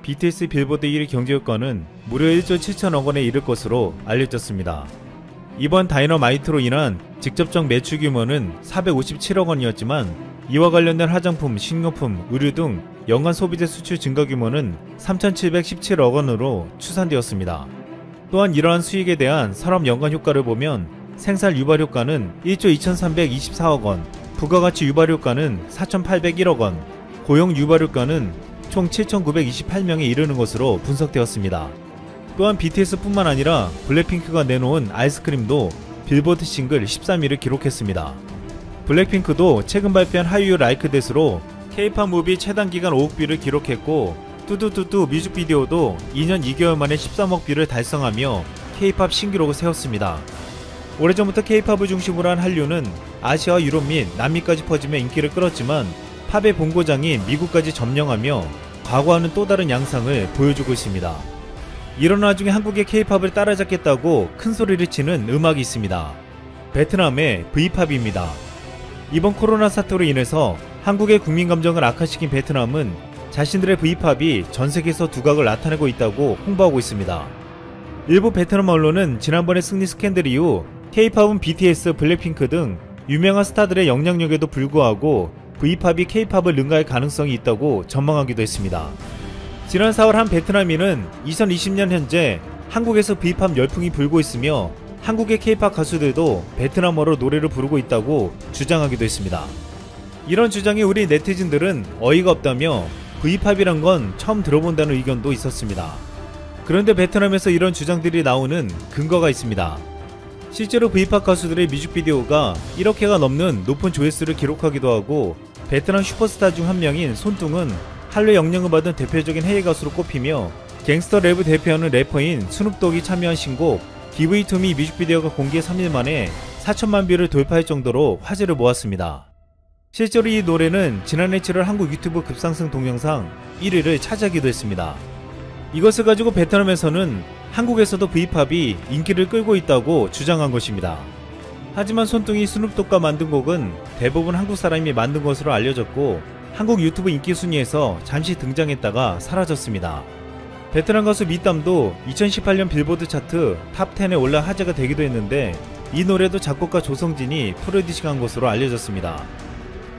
BTS 빌보드 1위 경제효과는 무려 1조 7천억 원에 이를 것으로 알려졌습니다. 이번 다이너마이트로 인한 직접적 매출 규모는 457억 원이었지만 이와 관련된 화장품, 식료품, 의류 등 연간 소비재 수출 증가 규모는 3,717억 원으로 추산되었습니다. 또한 이러한 수익에 대한 산업 연간 효과를 보면 생산 유발 효과는 1조 2,324억 원, 부가가치 유발 효과는 4,801억 원, 고용 유발 효과는 총 7,928명에 이르는 것으로 분석되었습니다. 또한 BTS뿐만 아니라 블랙핑크가 내놓은 아이스크림도 빌보드 싱글 13위를 기록했습니다. 블랙핑크도 최근 발표한 하이유 라이크 댓으로 K-팝 무비 최단기간 5억 뷰를 기록했고, 뚜뚜뚜뚜 뮤직비디오도 2년 2개월 만에 13억 뷰를 달성하며 K-팝 신기록을 세웠습니다. 오래전부터 K-팝을 중심으로 한 한류는 아시아와 유럽 및 남미까지 퍼지며 인기를 끌었지만 팝의 본고장인 미국까지 점령하며 과거와는 또 다른 양상을 보여주고 있습니다. 이런 와중에 한국의 K-팝을 따라잡겠다고 큰 소리를 치는 음악이 있습니다. 베트남의 V팝입니다. 이번 코로나 사태로 인해서 한국의 국민 감정을 악화시킨 베트남은 자신들의 V팝이 전세계에서 두각을 나타내고 있다고 홍보하고 있습니다. 일부 베트남 언론은 지난번의 승리 스캔들 이후 K-팝은 BTS, 블랙핑크 등 유명한 스타들의 영향력에도 불구하고 V팝이 K-팝을 능가할 가능성이 있다고 전망하기도 했습니다. 지난 4월 한 베트남인은 2020년 현재 한국에서 V팝 열풍이 불고 있으며 한국의 K-팝 가수들도 베트남어로 노래를 부르고 있다고 주장하기도 했습니다. 이런 주장에 우리 네티즌들은 어이가 없다며 V팝이란 건 처음 들어본다는 의견도 있었습니다. 그런데 베트남에서 이런 주장들이 나오는 근거가 있습니다. 실제로 V팝 가수들의 뮤직비디오가 1억회가 넘는 높은 조회수를 기록하기도 하고, 베트남 슈퍼스타 중 한 명인 손뚱은 한류에 영향을 받은 대표적인 해외 가수로 꼽히며 갱스터 랩을 대표하는 래퍼인 스눕독이 참여한 신곡 Give It To Me 뮤직비디오가 공개 3일 만에 4천만 뷰를 돌파할 정도로 화제를 모았습니다. 실제로 이 노래는 지난해 7월 한국 유튜브 급상승 동영상 1위를 차지하기도 했습니다. 이것을 가지고 베트남에서는 한국에서도 V팝이 인기를 끌고 있다고 주장한 것입니다. 하지만 손뚱이 스눕독과 만든 곡은 대부분 한국 사람이 만든 것으로 알려졌고, 한국 유튜브 인기 순위에서 잠시 등장했다가 사라졌습니다. 베트남 가수 미땀도 2018년 빌보드 차트 탑10에 올라 화제가 되기도 했는데, 이 노래도 작곡가 조성진이 프로듀싱한 것으로 알려졌습니다.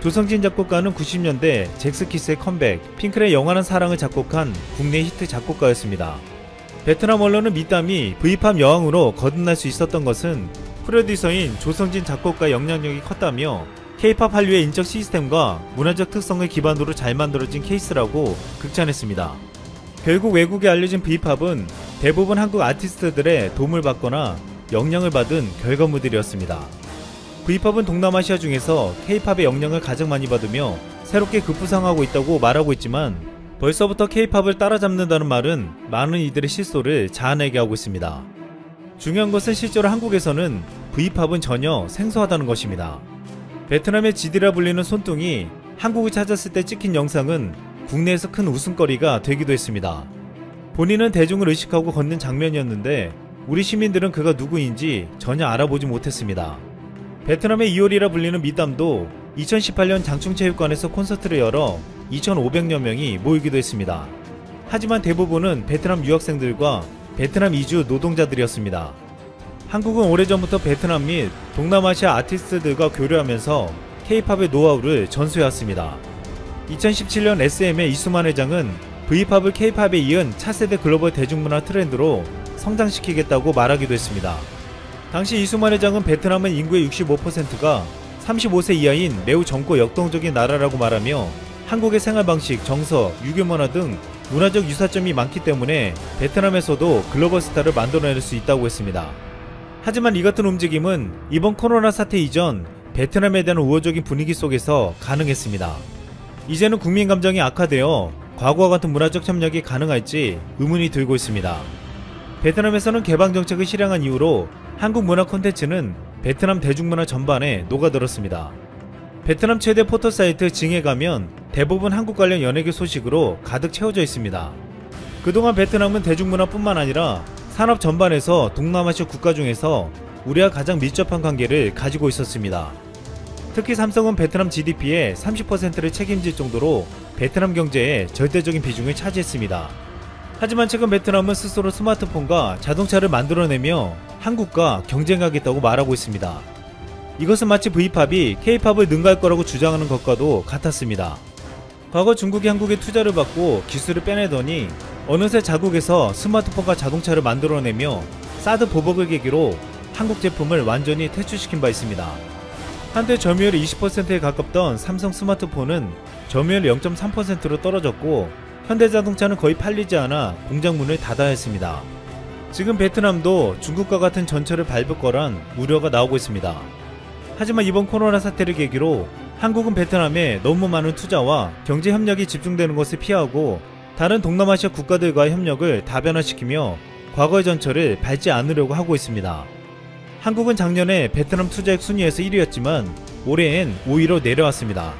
조성진 작곡가는 90년대 잭스키스의 컴백, 핑클의 영원한 사랑을 작곡한 국내 히트 작곡가였습니다. 베트남 언론은 미땀이 V팝 여왕으로 거듭날 수 있었던 것은 프로듀서인 조성진 작곡가의 영향력이 컸다며 K-팝 한류의 인적 시스템과 문화적 특성을 기반으로 잘 만들어진 케이스라고 극찬했습니다. 결국 외국에 알려진 V팝은 대부분 한국 아티스트들의 도움을 받거나 영향을 받은 결과물들이었습니다. V팝은 동남아시아 중에서 K-팝의 영향을 가장 많이 받으며 새롭게 급부상하고 있다고 말하고 있지만, 벌써부터 K-팝을 따라잡는다는 말은 많은 이들의 실소를 자아내게 하고 있습니다. 중요한 것은 실제로 한국에서는 V팝은 전혀 생소하다는 것입니다. 베트남의 GD라 불리는 손뚱이 한국을 찾았을 때 찍힌 영상은 국내에서 큰 웃음거리가 되기도 했습니다. 본인은 대중을 의식하고 걷는 장면이었는데 우리 시민들은 그가 누구인지 전혀 알아보지 못했습니다. 베트남의 이올이라 불리는 미땀도 2018년 장충체육관에서 콘서트를 열어 2,500여 명이 모이기도 했습니다. 하지만 대부분은 베트남 유학생들과 베트남 이주 노동자들이었습니다. 한국은 오래전부터 베트남 및 동남아시아 아티스트들과 교류하면서 K-팝의 노하우를 전수해왔습니다. 2017년 SM의 이수만 회장은 V팝을 K-팝에 이은 차세대 글로벌 대중문화 트렌드로 성장시키겠다고 말하기도 했습니다. 당시 이수만 회장은 베트남은 인구의 65%가 35세 이하인 매우 젊고 역동적인 나라라고 말하며 한국의 생활방식, 정서, 유교문화 등 문화적 유사점이 많기 때문에 베트남에서도 글로벌 스타를 만들어낼 수 있다고 했습니다. 하지만 이 같은 움직임은 이번 코로나 사태 이전 베트남에 대한 우호적인 분위기 속에서 가능했습니다. 이제는 국민 감정이 악화되어 과거와 같은 문화적 협력이 가능할지 의문이 들고 있습니다. 베트남에서는 개방정책을 실행한 이후로 한국 문화 콘텐츠는 베트남 대중문화 전반에 녹아들었습니다. 베트남 최대 포털사이트 징에 가면 대부분 한국 관련 연예계 소식으로 가득 채워져 있습니다. 그동안 베트남은 대중문화뿐만 아니라 산업 전반에서 동남아시아 국가 중에서 우리와 가장 밀접한 관계를 가지고 있었습니다. 특히 삼성은 베트남 GDP의 30%를 책임질 정도로 베트남 경제에 절대적인 비중을 차지했습니다. 하지만 최근 베트남은 스스로 스마트폰과 자동차를 만들어내며 한국과 경쟁하겠다고 말하고 있습니다. 이것은 마치 V팝이 K팝을 능가할 거라고 주장하는 것과도 같았습니다. 과거 중국이 한국에 투자를 받고 기술을 빼내더니 어느새 자국에서 스마트폰과 자동차를 만들어내며 사드 보복을 계기로 한국 제품을 완전히 퇴출시킨 바 있습니다. 한때 점유율이 20%에 가깝던 삼성 스마트폰은 점유율 0.3%로 떨어졌고 현대자동차는 거의 팔리지 않아 공장 문을 닫아야 했습니다. 지금 베트남도 중국과 같은 전철을 밟을 거란 우려가 나오고 있습니다. 하지만 이번 코로나 사태를 계기로 한국은 베트남에 너무 많은 투자와 경제 협력이 집중되는 것을 피하고 다른 동남아시아 국가들과의 협력을 다변화시키며 과거의 전철을 밟지 않으려고 하고 있습니다. 한국은 작년에 베트남 투자액 순위에서 1위였지만 올해엔 5위로 내려왔습니다.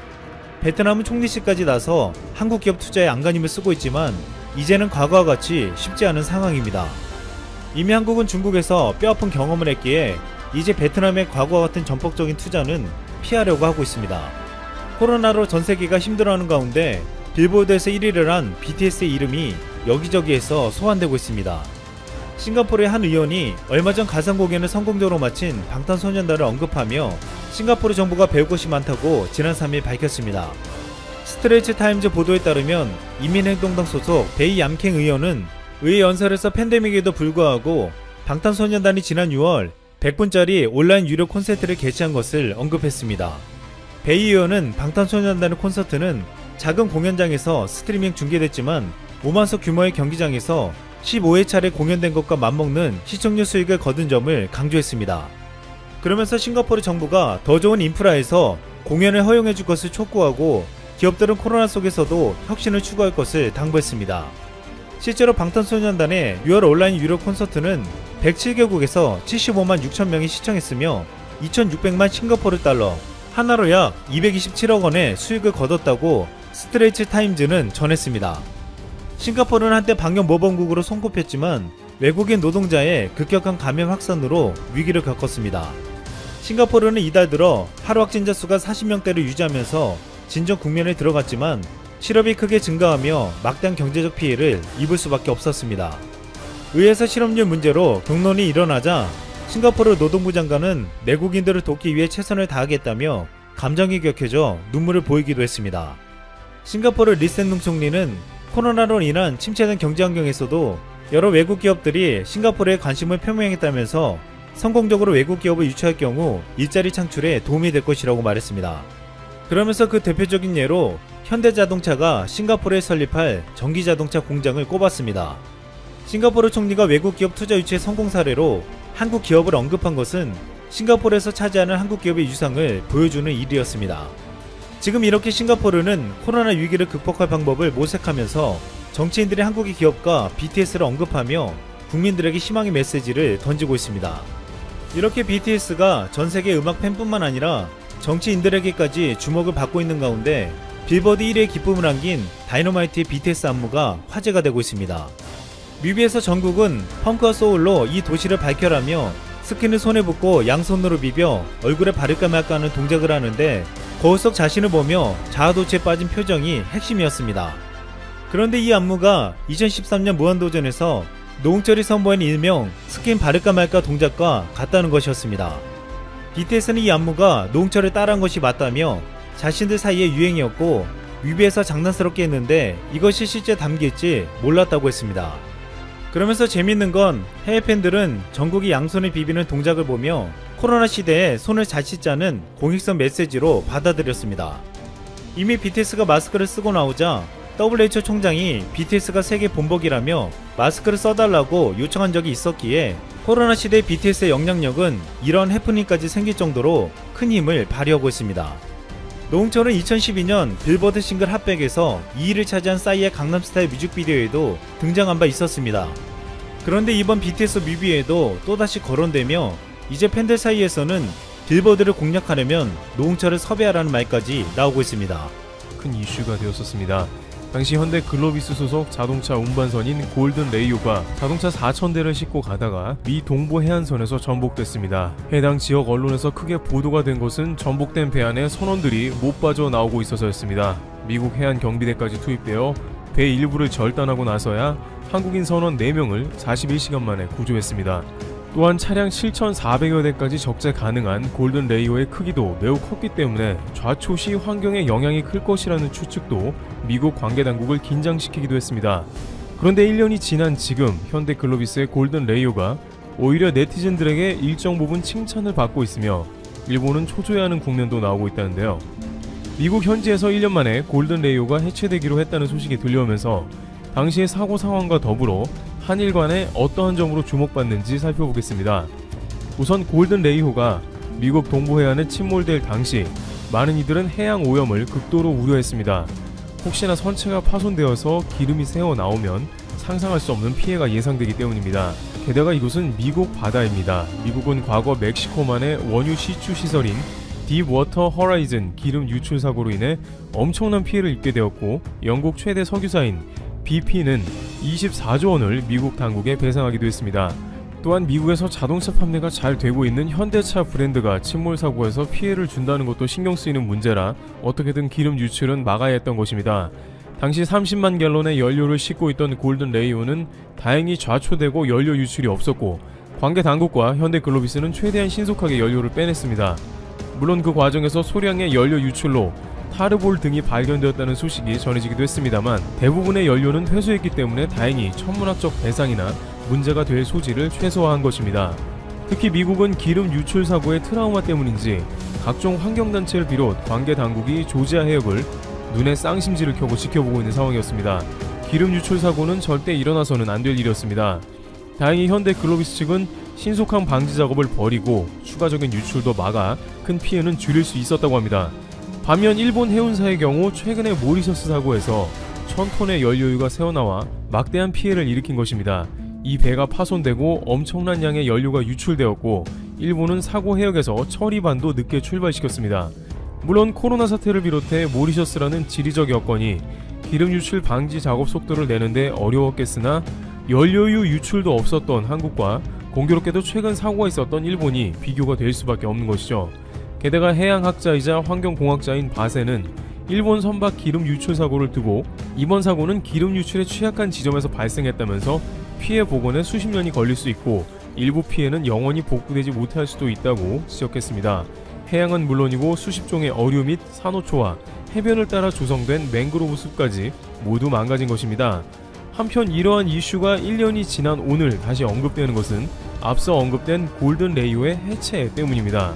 베트남은 총리실까지 나서 한국 기업 투자에 안간힘을 쓰고 있지만 이제는 과거와 같이 쉽지 않은 상황입니다. 이미 한국은 중국에서 뼈아픈 경험을 했기에 이제 베트남의 과거와 같은 전폭적인 투자는 피하려고 하고 있습니다. 코로나로 전세계가 힘들어하는 가운데 빌보드에서 1위를 한 BTS의 이름이 여기저기에서 소환되고 있습니다. 싱가포르의 한 의원이 얼마 전 가상 공연을 성공적으로 마친 방탄소년단을 언급하며 싱가포르 정부가 배울 것이 많다고 지난 3일 밝혔습니다. 스트레이트 타임즈 보도에 따르면 인민행동당 소속 베이 얌캥 의원은 의회 연설에서 팬데믹에도 불구하고 방탄소년단이 지난 6월 100분짜리 온라인 유료 콘서트를 개최한 것을 언급했습니다. 베이 의원은 방탄소년단의 콘서트는 작은 공연장에서 스트리밍 중계됐지만 5만석 규모의 경기장에서 15회차례 공연된 것과 맞먹는 시청률 수익을 거둔 점을 강조했습니다. 그러면서 싱가포르 정부가 더 좋은 인프라에서 공연을 허용해줄 것을 촉구하고 기업들은 코로나 속에서도 혁신을 추구할 것을 당부했습니다. 실제로 방탄소년단의 6월 온라인 유료 콘서트는 107개국에서 75만 6천 명이 시청했으며 2,600만 싱가포르 달러, 하나로 약 227억 원의 수익을 거뒀다고 스트레이트 타임즈는 전했습니다. 싱가포르는 한때 방역 모범국으로 손꼽혔지만 외국인 노동자의 급격한 감염 확산으로 위기를 겪었습니다. 싱가포르는 이달 들어 하루 확진자 수가 40명대를 유지하면서 진정 국면에 들어갔지만 실업이 크게 증가하며 막대한 경제적 피해를 입을 수밖에 없었습니다. 의회에서 실업률 문제로 경론이 일어나자 싱가포르 노동부 장관은 내국인들을 돕기 위해 최선을 다하겠다며 감정이 격해져 눈물을 보이기도 했습니다. 싱가포르 리센룽 총리는 코로나로 인한 침체된 경제 환경에서도 여러 외국 기업들이 싱가포르에 관심을 표명했다면서 성공적으로 외국 기업을 유치할 경우 일자리 창출에 도움이 될 것이라고 말했습니다. 그러면서 그 대표적인 예로 현대자동차가 싱가포르에 설립할 전기자동차 공장을 꼽았습니다. 싱가포르 총리가 외국 기업 투자 유치의 성공 사례로 한국 기업을 언급한 것은 싱가포르에서 차지하는 한국 기업의 유상을 보여주는 일이었습니다. 지금 이렇게 싱가포르는 코로나 위기를 극복할 방법을 모색하면서 정치인들이 한국의 기업과 BTS를 언급하며 국민들에게 희망의 메시지를 던지고 있습니다. 이렇게 BTS가 전세계 음악 팬뿐만 아니라 정치인들에게까지 주목을 받고 있는 가운데 빌보드 1위의 기쁨을 안긴 다이너마이트의 BTS 안무가 화제가 되고 있습니다. 뮤비에서 정국은 펑크와 소울로 이 도시를 밝혀라며 스킨을 손에 붓고 양손으로 비벼 얼굴에 바를까 말까 하는 동작을 하는데 거울 속 자신을 보며 자아도취에 빠진 표정이 핵심이었습니다. 그런데 이 안무가 2013년 무한도전에서 노홍철이 선보인 일명 스킨 바를까 말까 동작과 같다는 것이었습니다. BTS는 이 안무가 노홍철을 따라한 것이 맞다며 자신들 사이의 유행이었고 뮤비에서 장난스럽게 했는데 이것이 실제 담길지 몰랐다고 했습니다. 그러면서 재밌는 건 해외 팬들은 정국이 양손을 비비는 동작을 보며 코로나 시대에 손을 잘 씻자는 공익성 메시지로 받아들였습니다. 이미 BTS가 마스크를 쓰고 나오자 WHO 총장이 BTS가 세계 본보기라며 마스크를 써달라고 요청한 적이 있었기에 코로나 시대의 BTS의 영향력은 이런 해프닝까지 생길 정도로 큰 힘을 발휘하고 있습니다. 노홍철은 2012년 빌보드 싱글 핫백에서 2위를 차지한 싸이의 강남스타일 뮤직비디오에도 등장한 바 있었습니다. 그런데 이번 BTS 뮤비에도 또다시 거론되며 이제 팬들 사이에서는 빌보드를 공략하려면 노홍철을 섭외하라는 말까지 나오고 있습니다. 큰 이슈가 되었었습니다. 당시 현대 글로비스 소속 자동차 운반선인 골든 레이오가 자동차 4,000대를 싣고 가다가 미 동부 해안선에서 전복됐습니다. 해당 지역 언론에서 크게 보도가 된 것은 전복된 배 안에 선원들이 못 빠져 나오고 있어서였습니다. 미국 해안 경비대까지 투입되어 배 일부를 절단하고 나서야 한국인 선원 4명을 41시간 만에 구조했습니다. 또한 차량 7,400여 대까지 적재 가능한 골든 레이오의 크기도 매우 컸기 때문에 좌초 시 환경에 영향이 클 것이라는 추측도 미국 관계당국을 긴장시키기도 했습니다. 그런데 1년이 지난 지금 현대 글로비스의 골든 레이오가 오히려 네티즌들에게 일정 부분 칭찬을 받고 있으며 일본은 초조해하는 국면도 나오고 있다는데요. 미국 현지에서 1년 만에 골든 레이오가 해체되기로 했다는 소식이 들려오면서 당시의 사고 상황과 더불어 한일 간에 어떠한 점으로 주목받는지 살펴보겠습니다. 우선 골든 레이오가 미국 동부해안에 침몰될 당시 많은 이들은 해양 오염을 극도로 우려했습니다. 혹시나 선체가 파손되어서 기름이 새어 나오면 상상할 수 없는 피해가 예상되기 때문입니다. 게다가 이곳은 미국 바다입니다. 미국은 과거 멕시코만의 원유 시추 시설인 딥워터 허라이즌 기름 유출 사고로 인해 엄청난 피해를 입게 되었고, 영국 최대 석유사인 BP는 24조 원을 미국 당국에 배상하기도 했습니다. 또한 미국에서 자동차 판매가 잘 되고 있는 현대차 브랜드가 침몰 사고에서 피해를 준다는 것도 신경 쓰이는 문제라 어떻게든 기름 유출은 막아야 했던 것입니다. 당시 30만 갤런의 연료를 싣고 있던 골든 레이오는 다행히 좌초되고 연료 유출이 없었고, 관계 당국과 현대 글로비스는 최대한 신속하게 연료를 빼냈습니다. 물론 그 과정에서 소량의 연료 유출로 타르볼 등이 발견되었다는 소식이 전해지기도 했습니다만, 대부분의 연료는 회수했기 때문에 다행히 천문학적 배상이나 문제가 될 소지를 최소화한 것입니다. 특히 미국은 기름 유출 사고의 트라우마 때문인지 각종 환경단체를 비롯 관계 당국이 조지아 해역을 눈에 쌍심지를 켜고 지켜보고 있는 상황이었습니다. 기름 유출 사고는 절대 일어나서는 안 될 일이었습니다. 다행히 현대 글로비스 측은 신속한 방지 작업을 벌이고 추가적인 유출도 막아 큰 피해는 줄일 수 있었다고 합니다. 반면 일본 해운사의 경우 최근의 모리셔스 사고에서 1000톤의 연료유가 새어나와 막대한 피해를 일으킨 것입니다. 이 배가 파손되고 엄청난 양의 연료가 유출되었고, 일본은 사고 해역에서 처리반도 늦게 출발시켰습니다. 물론 코로나 사태를 비롯해 모리셔스라는 지리적 여건이 기름 유출 방지 작업 속도를 내는데 어려웠겠으나, 연료유 유출도 없었던 한국과 공교롭게도 최근 사고가 있었던 일본이 비교가 될 수밖에 없는 것이죠. 게다가 해양학자이자 환경공학자인 바세는 일본 선박 기름 유출 사고를 두고 이번 사고는 기름 유출에 취약한 지점에서 발생했다면서 피해 복원에 수십 년이 걸릴 수 있고 일부 피해는 영원히 복구되지 못할 수도 있다고 지적했습니다. 해양은 물론이고 수십 종의 어류 및 산호초와 해변을 따라 조성된 맹그로브 숲까지 모두 망가진 것입니다. 한편 이러한 이슈가 1년이 지난 오늘 다시 언급되는 것은 앞서 언급된 골든 레이오의 해체 때문입니다.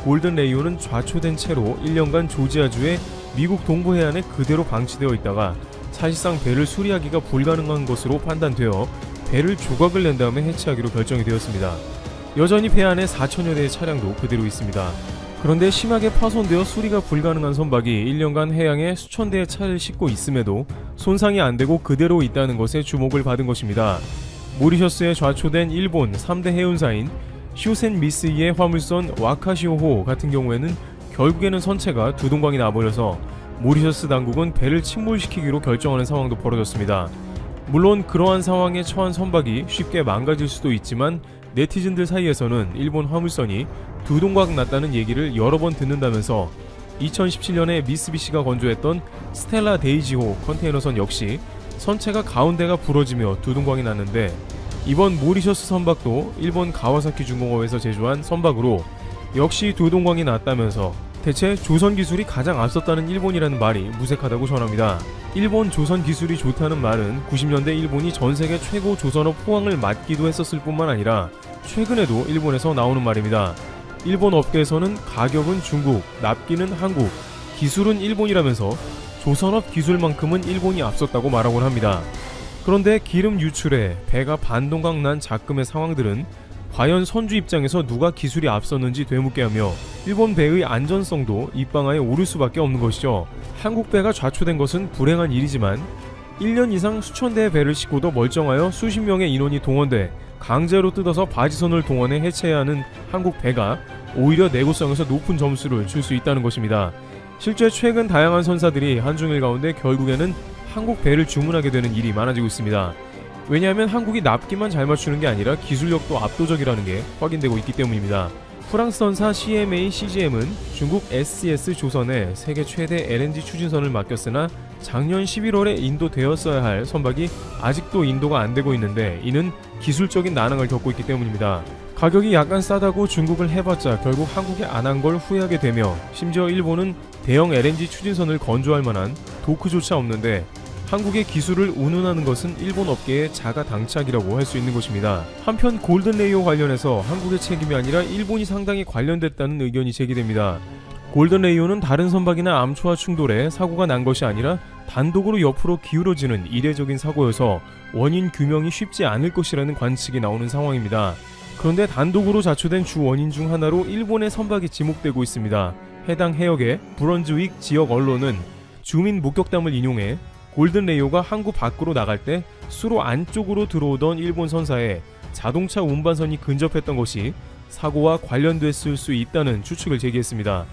골든 레이오는 좌초된 채로 1년간 조지아주의 미국 동부해안에 그대로 방치되어 있다가 사실상 배를 수리하기가 불가능한 것으로 판단되어 배를 조각을 낸 다음에 해체하기로 결정이 되었습니다. 여전히 배 안에 4천여 대의 차량도 그대로 있습니다. 그런데 심하게 파손되어 수리가 불가능한 선박이 1년간 해양에 수천 대의 차를 싣고 있음에도 손상이 안되고 그대로 있다는 것에 주목을 받은 것입니다. 모리셔스에 좌초된 일본 3대 해운사인 쇼센 미쓰이의 화물선 와카시오호 같은 경우에는 결국에는 선체가 두동강이 나버려서 모리셔스 당국은 배를 침몰시키기로 결정하는 상황도 벌어졌습니다. 물론 그러한 상황에 처한 선박이 쉽게 망가질 수도 있지만, 네티즌들 사이에서는 일본 화물선이 두동강 났다는 얘기를 여러 번 듣는다면서 2017년에 미쓰비시가 건조했던 스텔라 데이지호 컨테이너선 역시 선체가 가운데가 부러지며 두동강이 났는데, 이번 모리셔스 선박도 일본 가와사키 중공업에서 제조한 선박으로 역시 두동강이 났다면서 대체 조선 기술이 가장 앞섰다는 일본이라는 말이 무색하다고 전합니다. 일본 조선 기술이 좋다는 말은 90년대 일본이 전세계 최고 조선업 호황을 맞기도 했었을 뿐만 아니라 최근에도 일본에서 나오는 말입니다. 일본 업계에서는 가격은 중국, 납기는 한국, 기술은 일본이라면서 조선업 기술만큼은 일본이 앞섰다고 말하곤 합니다. 그런데 기름 유출에 배가 반동강 난 작금의 상황들은 과연 선주 입장에서 누가 기술이 앞섰는지 되묻게 하며 일본 배의 안전성도 입방아에 오를 수밖에 없는 것이죠. 한국 배가 좌초된 것은 불행한 일이지만 1년 이상 수천 대의 배를 싣고도 멀쩡하여 수십 명의 인원이 동원돼 강제로 뜯어서 바지선을 동원해 해체해야 하는 한국 배가 오히려 내구성에서 높은 점수를 줄 수 있다는 것입니다. 실제 최근 다양한 선사들이 한중일 가운데 결국에는 한국 배를 주문하게 되는 일이 많아지고 있습니다. 왜냐하면 한국이 납기만 잘 맞추는 게 아니라 기술력도 압도적이라는 게 확인되고 있기 때문입니다. 프랑스 선사 CMA CGM은 중국 SCS 조선에 세계 최대 LNG 추진선을 맡겼으나 작년 11월에 인도되었어야 할 선박이 아직도 인도가 안 되고 있는데 이는 기술적인 난항을 겪고 있기 때문입니다. 가격이 약간 싸다고 중국을 해봤자 결국 한국에 안 한 걸 후회하게 되며 심지어 일본은 대형 LNG 추진선을 건조할 만한 도크조차 없는데 한국의 기술을 운운하는 것은 일본 업계의 자가당착이라고 할 수 있는 것입니다. 한편 골든레이오 관련해서 한국의 책임이 아니라 일본이 상당히 관련됐다는 의견이 제기됩니다. 골든레이오는 다른 선박이나 암초와 충돌해 사고가 난 것이 아니라 단독으로 옆으로 기울어지는 이례적인 사고여서 원인 규명이 쉽지 않을 것이라는 관측이 나오는 상황입니다. 그런데 단독으로 자초된 주 원인 중 하나로 일본의 선박이 지목되고 있습니다. 해당 해역의 브런즈윅 지역 언론은 주민 목격담을 인용해 골든레이오가 항구 밖으로 나갈 때 수로 안쪽으로 들어오던 일본 선사에 자동차 운반선이 근접했던 것이 사고와 관련됐을 수 있다는 추측을 제기했습니다.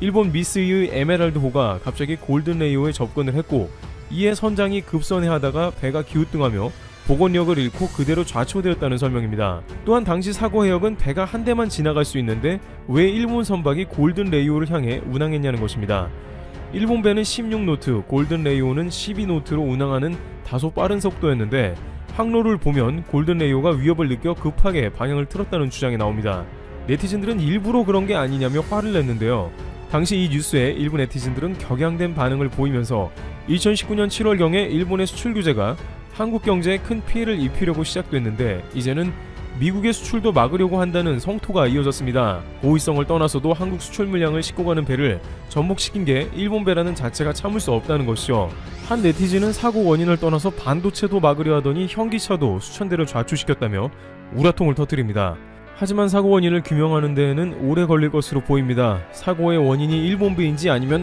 일본 미쓰이의 에메랄드호가 갑자기 골든레이오에 접근을 했고 이에 선장이 급선회하다가 배가 기우뚱하며 복원력을 잃고 그대로 좌초되었다는 설명입니다. 또한 당시 사고 해역은 배가 한 대만 지나갈 수 있는데 왜 일본 선박이 골든레이오를 향해 운항했냐는 것입니다. 일본 배는 16노트, 골든레이오는 12노트로 운항하는 다소 빠른 속도였는데 항로를 보면 골든레이오가 위협을 느껴 급하게 방향을 틀었다는 주장이 나옵니다. 네티즌들은 일부러 그런 게 아니냐며 화를 냈는데요. 당시 이 뉴스에 일부 네티즌들은 격양된 반응을 보이면서 2019년 7월경에 일본의 수출 규제가 한국 경제에 큰 피해를 입히려고 시작됐는데 이제는 미국의 수출도 막으려고 한다는 성토가 이어졌습니다. 고의성을 떠나서도 한국 수출 물량을 싣고 가는 배를 전복시킨 게 일본 배라는 자체가 참을 수 없다는 것이죠. 한 네티즌은 사고 원인을 떠나서 반도체도 막으려 하더니 현기차도 수천 대를 좌초시켰다며 우라통을 터뜨립니다. 하지만 사고 원인을 규명하는 데에는 오래 걸릴 것으로 보입니다. 사고의 원인이 일본 배인지 아니면